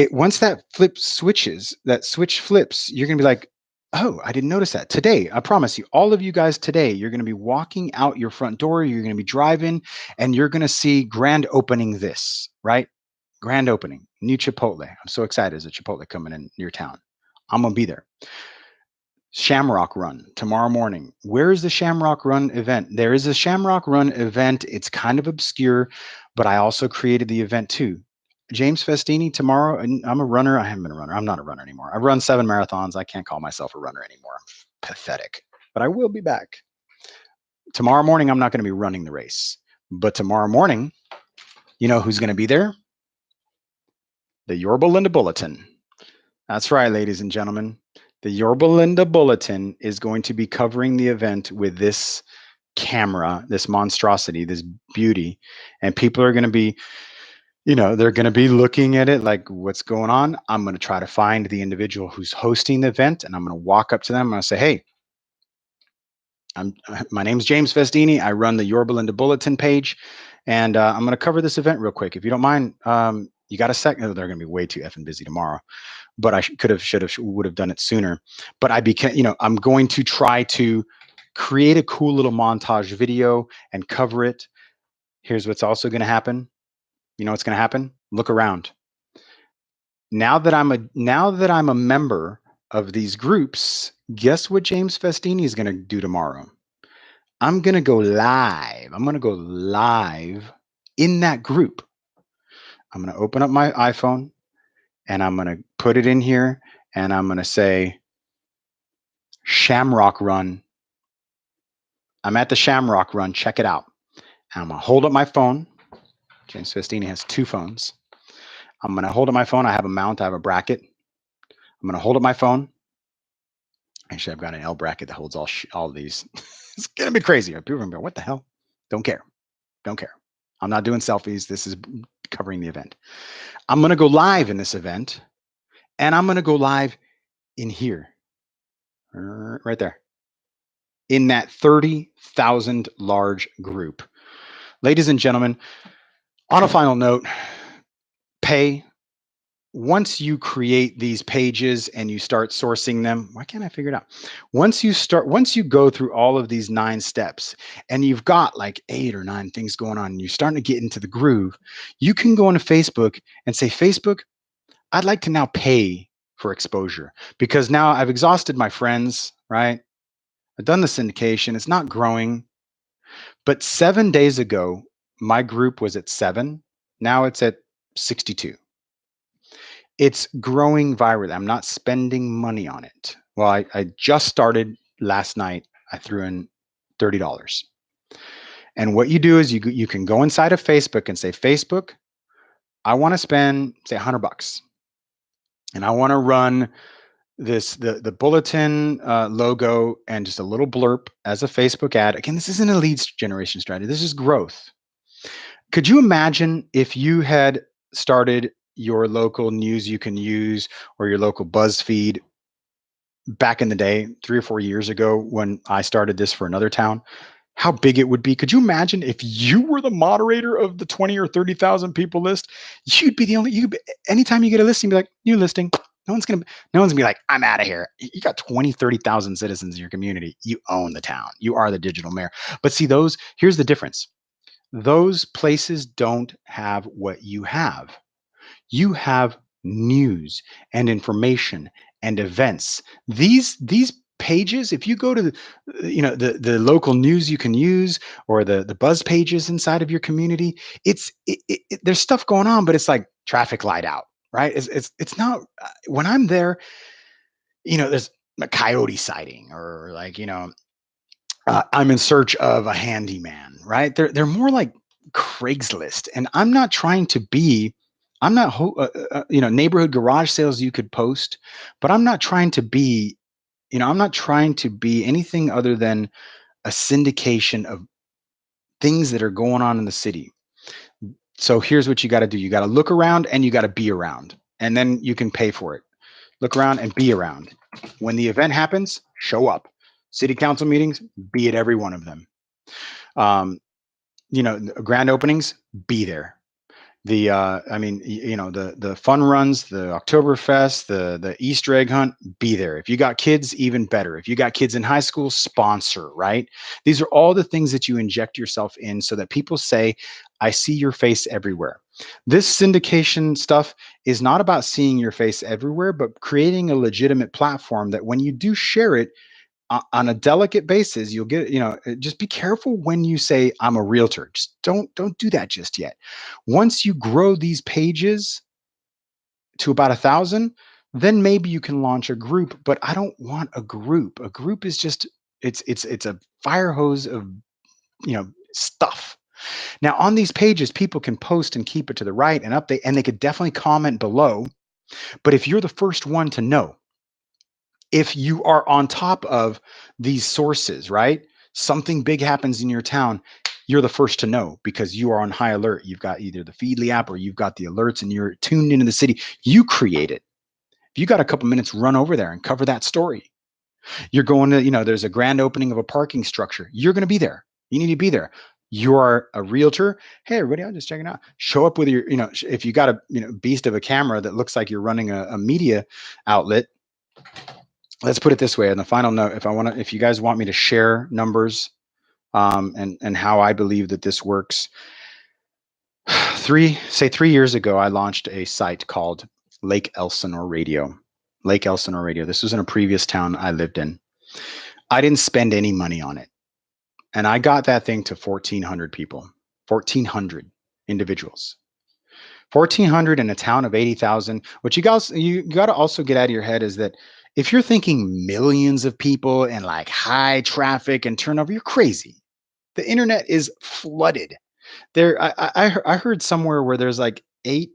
[SPEAKER 1] once that switch flips, you're gonna be like, oh, I didn't notice that today. I promise you, all of you guys today, you're gonna be walking out your front door, you're gonna be driving, and you're gonna see grand opening this, right? Grand opening, new Chipotle. I'm so excited. There's a Chipotle coming in your town. I'm gonna be there. Shamrock Run tomorrow morning. Where is the Shamrock Run event? There is a Shamrock Run event. It's kind of obscure, but I also created the event too. James Festini tomorrow. And I'm a runner. I haven't been a runner. I'm not a runner anymore. I've run 7 marathons. I can't call myself a runner anymore. I'm pathetic. But I will be back. Tomorrow morning, I'm not going to be running the race. But tomorrow morning, you know who's going to be there? The Yorba Linda Bulletin. That's right, ladies and gentlemen. The Yorba Linda Bulletin is going to be covering the event with this camera, this monstrosity, this beauty. And people are going to be, they're going to be looking at it like, what's going on? I'm going to try to find the individual who's hosting the event, and I'm going to walk up to them. I'm going to say, hey, my name's James Festini. I run the Yorba Linda Bulletin page, and I'm going to cover this event real quick. If you don't mind, you got a second? Oh, they're going to be way too effing busy tomorrow. But I could have, should have, would have done it sooner. But I'm going to try to create a cool little montage video and cover it. Here's what's also going to happen. You know what's going to happen? Look around. Now that I'm a member of these groups, guess what James Festini is going to do tomorrow? I'm going to go live. I'm going to go live in that group. I'm going to open up my iPhone and I'm going to put it in here and I'm going to say Shamrock Run. I'm at the Shamrock Run. Check it out. And I'm going to hold up my phone. James Festini has 2 phones. I'm going to hold up my phone. I have a mount. I have a bracket. I'm going to hold up my phone. Actually, I've got an L bracket that holds all these. It's going to be crazy. People are going to be, what the hell? Don't care. Don't care. I'm not doing selfies. This is covering the event. I'm going to go live in this event. And I'm going to go live in here. Right there. In that 30,000 large group. Ladies and gentlemen, on a final note, pay. Once you create these pages and you start sourcing them, why can't I figure it out? Once you go through all of these 9 steps and you've got like 8 or 9 things going on and you're starting to get into the groove, you can go onto Facebook and say, Facebook, I'd like to now pay for exposure because now I've exhausted my friends, right? I've done the syndication. It's not growing. But 7 days ago, my group was at 7. Now it's at 62. It's growing virally. I'm not spending money on it. Well, I just started last night. I threw in $30. And what you do is you can go inside of Facebook and say, Facebook, I want to spend, say, $100. And I want to run the bulletin logo and just a little blurb as a Facebook ad. Again, this isn't a leads generation strategy. This is growth. Could you imagine if you had started your local news you can use or your local BuzzFeed back in the day, 3 or 4 years ago when I started this for another town? How big it would be. Could you imagine if you were the moderator of the 20 or 30,000 people list? You'd be the only, anytime you get a listing, be like, new listing. No one's gonna be like, I'm out of here. You got 20, 30,000 citizens in your community. You own the town. You are the digital mayor. But see, here's the difference. Those places don't have what you have. You have news and information and events. These pages, if you go to the local news you can use or the buzz pages inside of your community, there's stuff going on, but it's like traffic light out, right? It's not when I'm there. there's a coyote sighting, or like, I'm in search of a handyman, right? They're more like Craigslist, and I'm not trying to be. I'm not, neighborhood garage sales you could post, but I'm not trying to be, I'm not trying to be anything other than a syndication of things that are going on in the city. So here's what you got to do. You got to look around and you got to be around, and then you can pay for it. Look around and be around. When the event happens, show up. City council meetings, be at every one of them. Um, grand openings, be there. The fun runs, the Oktoberfest, the Easter egg hunt, be there. If you got kids, even better. If you got kids in high school, sponsor, right? These are all the things that you inject yourself in so that people say, I see your face everywhere. This syndication stuff is not about seeing your face everywhere, but creating a legitimate platform that when you do share it, on a delicate basis, you'll get, just be careful when you say I'm a realtor. Just don't do that just yet. Once you grow these pages to about 1,000, then maybe you can launch a group. But I don't want a group. A group is just, it's a fire hose of, stuff. Now on these pages, people can post and keep it to the right and update, and they could definitely comment below. But if you're the first one to know, if you are on top of these sources, right? Something big happens in your town, you're the first to know because you are on high alert. You've got either the Feedly app or you've got the alerts and you're tuned into the city. You create it. If you got a couple minutes, run over there and cover that story. You're going to, there's a grand opening of a parking structure. You're going to be there. You need to be there. You are a realtor. Hey, everybody, I'm just checking out. Show up with your, if you got a, beast of a camera that looks like you're running a media outlet. Let's put it this way. On the final note, if you guys want me to share numbers, and how I believe that this works, 3 years ago, I launched a site called Lake Elsinore Radio. Lake Elsinore Radio. This was in a previous town I lived in. I didn't spend any money on it, and I got that thing to 1,400 people, 1,400 individuals. 1,400 in a town of 80,000. What you got to also get out of your head is that if you're thinking millions of people and like high traffic and turnover, you're crazy. The internet is flooded. I heard somewhere where there's like 8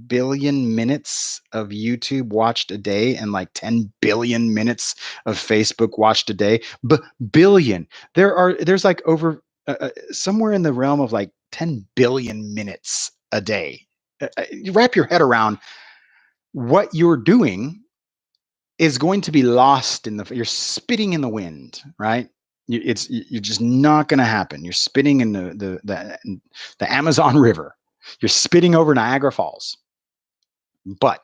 [SPEAKER 1] billion minutes of YouTube watched a day and like 10 billion minutes of Facebook watched a day. Billion. There's like over somewhere in the realm of like 10 billion minutes a day. You wrap your head around what you're doing is going to be lost you're spitting in the wind, right? You're just not going to happen. You're spitting in the Amazon River. You're spitting over Niagara Falls. But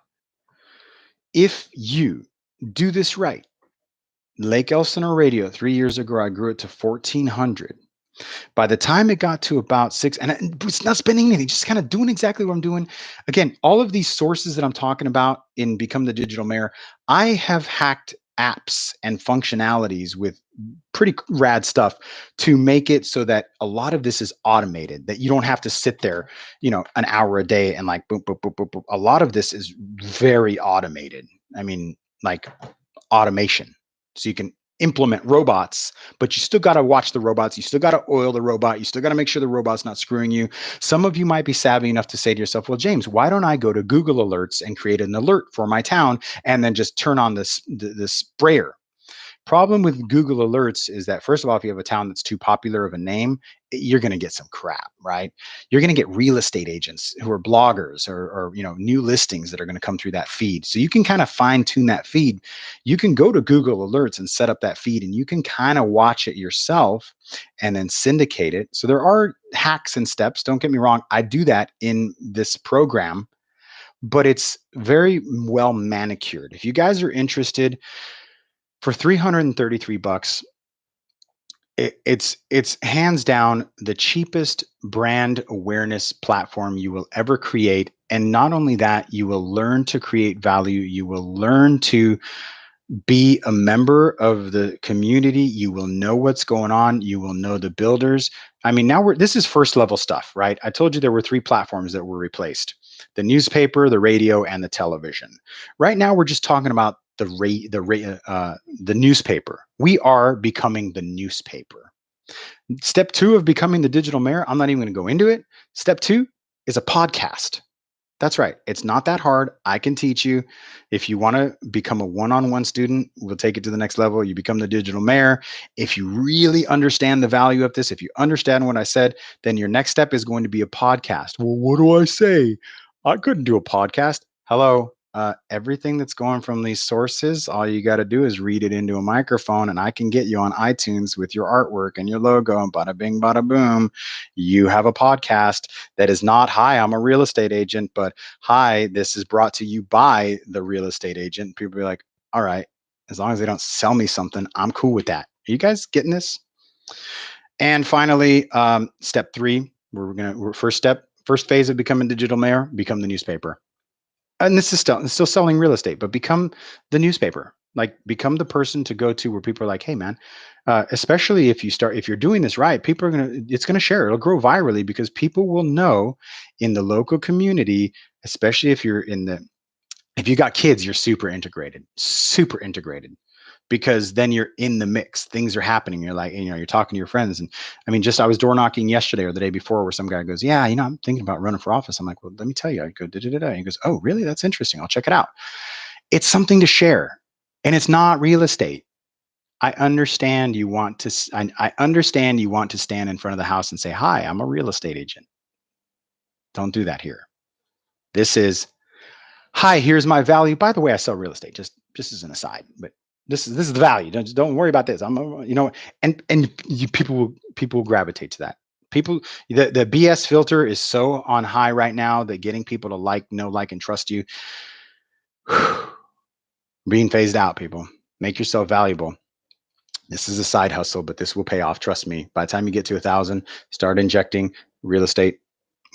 [SPEAKER 1] if you do this right, Lake Elsinore Radio, 3 years ago, I grew it to 1,400. By the time it got to about 6, and it's not spending anything, just kind of doing exactly what I'm doing. Again, all of these sources that I'm talking about in Become the Digital Mayor, I have hacked apps and functionalities with pretty rad stuff to make it so that a lot of this is automated, that you don't have to sit there, an hour a day and like boom, boom, boom, boom, boom. A lot of this is very automated. I mean, like automation. So you can implement robots, but you still got to watch the robots. You still got to oil the robot. You still got to make sure the robot's not screwing you. Some of you might be savvy enough to say to yourself, well, James, why don't I go to Google Alerts and create an alert for my town and then just turn on the sprayer? Problem with Google Alerts is that, first of all, if you have a town that's too popular of a name, you're going to get some crap, right? You're going to get real estate agents who are bloggers or new listings that are going to come through that feed. So you can kind of fine tune that feed. You can go to Google Alerts and set up that feed, and you can kind of watch it yourself and then syndicate it. So there are hacks and steps. Don't get me wrong. I do that in this program, but it's very well manicured. If you guys are interested, for $333, it's hands down the cheapest brand awareness platform you will ever create. And not only that, you will learn to create value. You will learn to be a member of the community. You will know what's going on. You will know the builders. I mean, this is first level stuff, right? I told you there were 3 platforms that were replaced: the newspaper, the radio, and the television. Right now, we're just talking about the newspaper. We are becoming the newspaper. Step two of becoming the digital mayor, I'm not even going to go into it. Step two is a podcast. That's right. It's not that hard. I can teach you. If you want to become a one-on-one student, we'll take it to the next level. You become the digital mayor. If you really understand the value of this, if you understand what I said, then your next step is going to be a podcast. Well, what do I say? I couldn't do a podcast. Hello. Everything that's going from these sources, all you got to do is read it into a microphone, and I can get you on iTunes with your artwork and your logo, and bada bing, bada boom. You have a podcast that is not, hi, I'm a real estate agent, but hi, this is brought to you by the real estate agent. People be like, all right, as long as they don't sell me something, I'm cool with that. Are you guys getting this? And finally, step three, first phase of becoming digital mayor, become the newspaper. And this is still selling real estate, but become the newspaper. Like, become the person to go to where people are like, hey man, especially if you're doing this right, people are it's gonna share, it'll grow virally, because people will know in the local community, especially if you got kids, you're super integrated, because then you're in the mix. Things are happening. You're like, you're talking to your friends. And I mean, just I was door knocking yesterday or the day before, where some guy goes, yeah, I'm thinking about running for office. I'm like, well, let me tell you. I go, da da da da. He goes, oh, really? That's interesting. I'll check it out. It's something to share, and it's not real estate. I understand you want to. I understand you want to stand in front of the house and say, hi, I'm a real estate agent. Don't do that here. This is, hi, here's my value. By the way, I sell real estate. Just as an aside, but this is the value. Don't worry about this. And people will gravitate to that. People, the BS filter is so on high right now that getting people to know, like, and trust you, being phased out. People, make yourself valuable. This is a side hustle, but this will pay off. Trust me. By the time you get to 1,000, start injecting real estate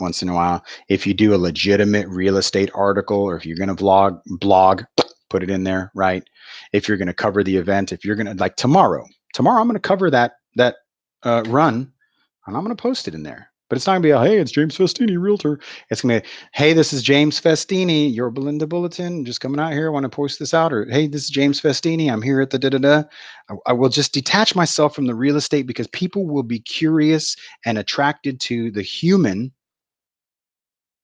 [SPEAKER 1] once in a while. If you do a legitimate real estate article, or if you're going to blog, put it in there, right? If you're going to cover the event, if you're going to, like, tomorrow, I'm going to cover that run, and I'm going to post it in there. But it's not going to be a, hey, it's James Festini, realtor. It's going to be, hey, this is James Festini, your Belinda Bulletin, just coming out here. I want to post this out. Or, hey, this is James Festini. I'm here at the da-da-da. I will just detach myself from the real estate, because people will be curious and attracted to the human.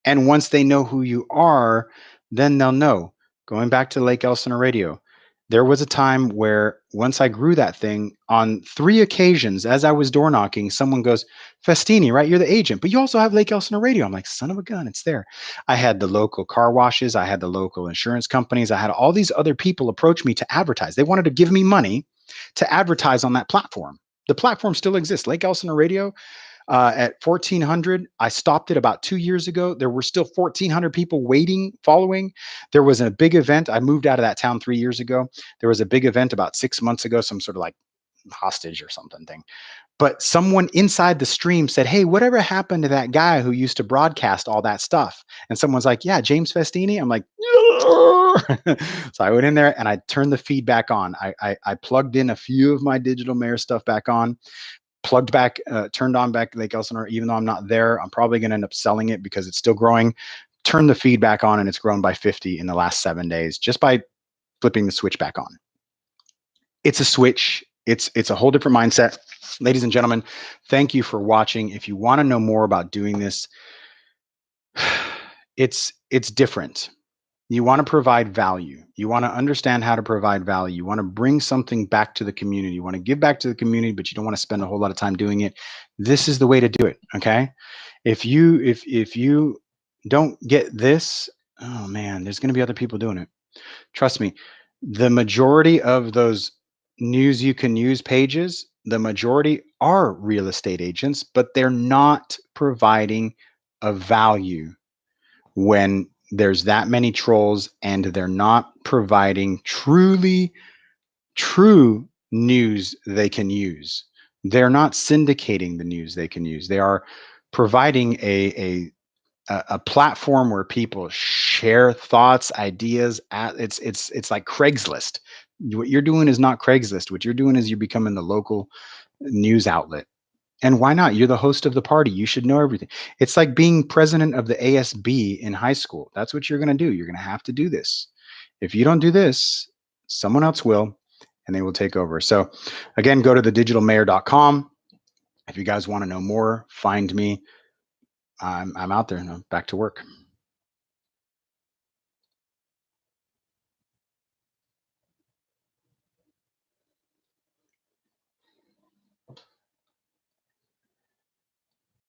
[SPEAKER 1] And once they know who you are, then they'll know. Going back to Lake Elsinore Radio, there was a time where, once I grew that thing, on 3 occasions as I was door knocking, someone goes, Festini, right? You're the agent, but you also have Lake Elsinore Radio. I'm like, son of a gun, it's there. I had the local car washes, I had the local insurance companies, I had all these other people approach me to advertise. They wanted to give me money to advertise on that platform. The platform still exists. Lake Elsinore Radio, at 1,400. I stopped it about 2 years ago. There were still 1,400 people waiting, following. There was a big event. I moved out of that town 3 years ago. There was a big event about 6 months ago, some sort of like hostage or something thing. But someone inside the stream said, hey, whatever happened to that guy who used to broadcast all that stuff? And someone's like, yeah, James Festini. I'm like, so I went in there and I turned the feed back on. I plugged in a few of my digital mayor stuff back on, turned on back Lake Elsinore. Even though I'm not there, I'm probably going to end up selling it because it's still growing. Turn the feed back on, and it's grown by 50 in the last 7 days, just by flipping the switch back on. It's a switch. It's a whole different mindset. Ladies and gentlemen, thank you for watching. If you want to know more about doing this, it's different. You want to provide value. You want to understand how to provide value. You want to bring something back to the community. You want to give back to the community, but you don't want to spend a whole lot of time doing it. This is the way to do it. Okay. If you don't get this, oh man, there's going to be other people doing it. Trust me. The majority of those news you can use pages, the majority are real estate agents, but they're not providing a value when there's that many trolls, and they're not providing true news they can use. They're not syndicating the news they can use. They are providing a platform where people share thoughts, ideas. It's like Craigslist. What you're doing is not Craigslist. What you're doing is you're becoming the local news outlet. And why not? You're the host of the party. You should know everything. It's like being president of the ASB in high school. That's what you're going to do. You're going to have to do this. If you don't do this, someone else will, and they will take over. So again, go to thedigitalmayor.com. If you guys want to know more, find me. I'm out there and I'm back to work.